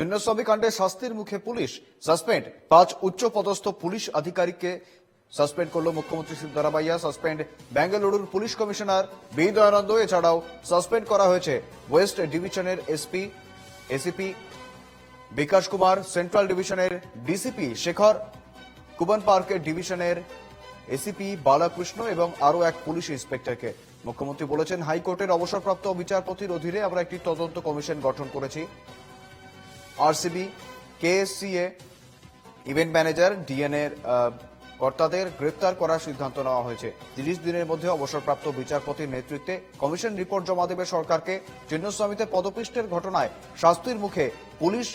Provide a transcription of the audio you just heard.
চিন্নস্বামী কাণ্ডে শাস্তির মুখে পুলিশ, সাসপেন্ড 5 উচ্চ পদস্থ পুলিশ আধিকারিককে সাসপেন্ড করল মুখ্যমন্ত্রী সিদ্ধারামাইয়া। সাসপেন্ড বেঙ্গালুরুর পুলিশ কমিশনার বি দয়ানন্দ। এছাড়াও সাসপেন্ড করা হয়েছে ওয়েস্ট ডিভিশনের এসিপি বিকাশ কুমার, সেন্ট্রাল ডিভিশনের ডিসিপি শেখর, কুবন পার্ক ডিভিশনের এসিপি বালাকৃষ্ণ এবং আরও এক পুলিশ ইন্সপেক্টরকে। মুখ্যমন্ত্রী বলেছেন, হাইকোর্টের অবসরপ্রাপ্ত বিচারপতির অধীনে আমরা একটি তদন্ত কমিশন গঠন করেছি। আরসিবি, কেএসসিএ, ইভেন্ট ম্যানেজার, ডিএনএর কর্তাদের গ্রেপ্তার করার সিদ্ধান্ত নেওয়া হয়েছে। 30 দিনের মধ্যে অবসরপ্রাপ্ত বিচারপতির নেতৃত্বে কমিশন রিপোর্ট জমা দেবে সরকারকে। চিন্নস্বামীতে পদপিষ্টের ঘটনায় শাস্তির মুখে পুলিশ,